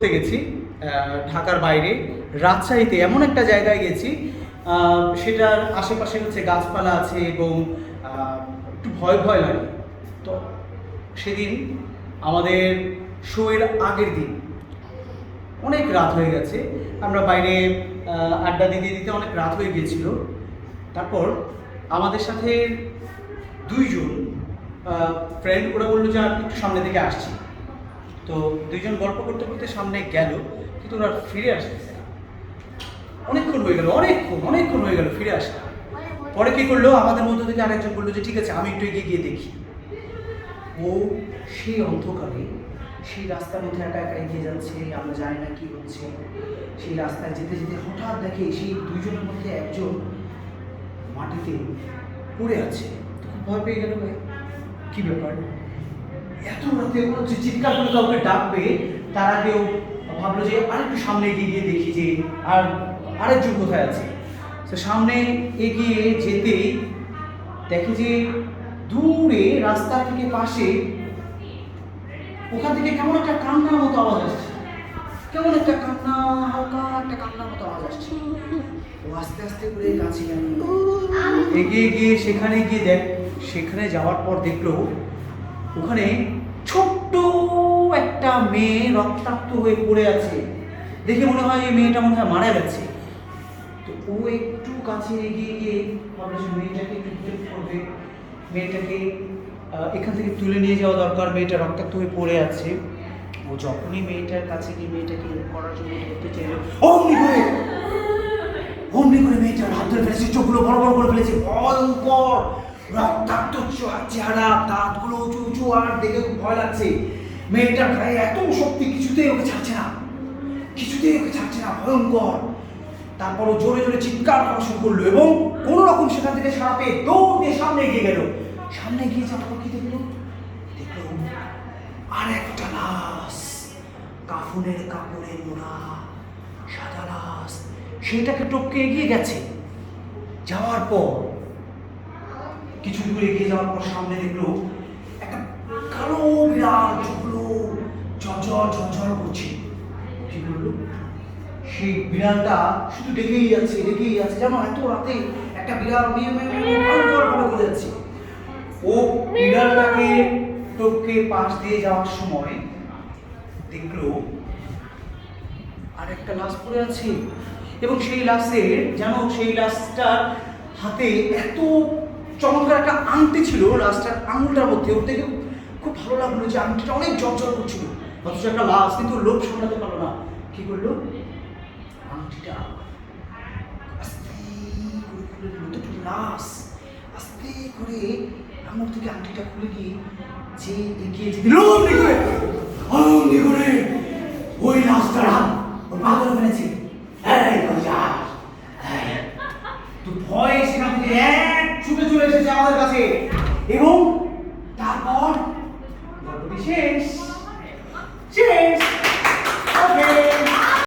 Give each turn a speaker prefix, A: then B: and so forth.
A: গেছি ঢাকার বাইরে রাজশাহীতে এমন একটা জায়গায় গেছি সেটার আশেপাশে হচ্ছে গাছপালা আছে এবং একটু ভয় ভয় লাগে। তো সেদিন আমাদের শোয়ের আগের দিন অনেক রাত হয়ে গেছে, আমরা বাইরে আড্ডা দিতে দিতে অনেক রাত হয়ে গিয়েছিল। তারপর আমাদের সাথে দুইজন ফ্রেন্ড ওরা বললো যে একটু সামনে থেকে আসছি। তো দুইজন গল্প করতে করতে সামনে গেল, কিন্তু ওরা ফিরে আসতেছে না। অনেকক্ষণ হয়ে গেল ফিরে আসে না। পরে কি করলো, আমাদের মধ্যে থেকে আরেকজন বললো যে ঠিক আছে আমি একটু এগিয়ে গিয়ে দেখি। ও সেই অন্ধকারে সেই রাস্তার মধ্যে একা একা এগিয়ে যাচ্ছে, আমরা জানি না কি হচ্ছে। সেই রাস্তায় যেতে যেতে হঠাৎ দেখে সেই দুইজনের মধ্যে একজন মাটিতে পড়ে আছে। তো খুব ভয় পেয়ে গেল, কি ব্যাপার, এত রাতে হচ্ছে চিৎকার করে কাউকে ডাকবে, তার আগেও ভাবলো যে আরেকটু সামনে এগিয়ে গিয়ে দেখি যে আরেকজন কোথায় আছে। তো সামনে এগিয়ে যেতেই দেখি যে দূরে রাস্তা থেকে পাশে ওখান থেকে কেমন একটা কান্নার মতো আওয়াজ আসছে, হালকা একটা কান্নার মতো আওয়াজ আসছে। ও আস্তে আস্তে করে কাছে এগিয়ে গিয়ে সেখানে যাওয়ার পর দেখলো ওখানে ছোট্ট একটা মেয়ে রক্তাক্ত হয়ে পড়ে আছে। দেখে মনে হয় এই মেয়েটা মনে হয় মারা গেছে। তো ও একটু কাছে এগিয়ে গিয়ে ভাবলো যে মেয়েটাকে একটু হেল্প করবে, মেয়েটাকে এখান থেকে তুলে নিয়ে যাওয়া দরকার, মেয়েটা রক্তাক্ত হয়ে পড়ে আছে। ও যখনই মেয়েটার কাছে গিয়ে মেয়েটাকে হেল্প করার জন্য ধরতে চাইলো, অমনি করে মেয়েটার হাত ধরে ফেলেছে, চোখগুলো বড় বড় করে ফেলেছে, ভয়ঙ্কর রক্তাক্ত চেহারা, দাঁতগুলো উঁচু উঁচু, আর দেখে খুব ভয় লাগছে। মেয়েটার গায়ে এত শক্তি, কিছুতেই ওকে ছাড়ছে না, ভয়ঙ্কর। তারপর ও জোরে জোরে চিৎকার করা শুরু করলো এবং কোনো রকম সেখান থেকে সারা পেয়ে দৌড় দিয়ে সামনে এগিয়ে গেল। সামনে গিয়ে যাওয়ার কি দেখলো আর একটা লাশ, কাফনের কাপড়ে মোড়া সাদা লাশ। সেটাকে টপকে এগিয়ে গেছে। যাওয়ার পর কিছু দূর এগিয়ে যাওয়ার পর সামনে দেখলো একটা কালো বিড়াল, চোখগুলো ঝরঝর করছে। কি করলো, সেই বিড়ালটা শুধু ডেকেই যাচ্ছে, যেন এত রাতে একটা বিড়াল ভাবে করে যাচ্ছে। ও বিড়ালটাকে টপকে পাশ দিয়ে যাওয়ার সময় দেখলো আর একটা লাশ পড়ে আছে এবং সেই লাশটার হাতে এত চমৎকার একটা আংটি ছিল। লাশটার আঙুলটার মধ্যে ওর থেকে খুব ভালো লাগলো যে আংটিটা অনেক ঝরঝর করছিল, অথচ একটা লাশ, কিন্তু লোভ সামলাতে পারলো না। কি করলো, আংটিটা আস্তে করে খুলে দিল। তো লাশ আস্তে করে আঙুল থেকে আংটিটা খুলে দিয়ে যে এগিয়ে যেতে ওই লাশটার হাত পা ধরে ফেলেছে। তো ভয়ে সেখান থেকে ছুটে চলে এসেছে আমাদের কাছে এবং তারপর গল্পটি শেষ। ওকে।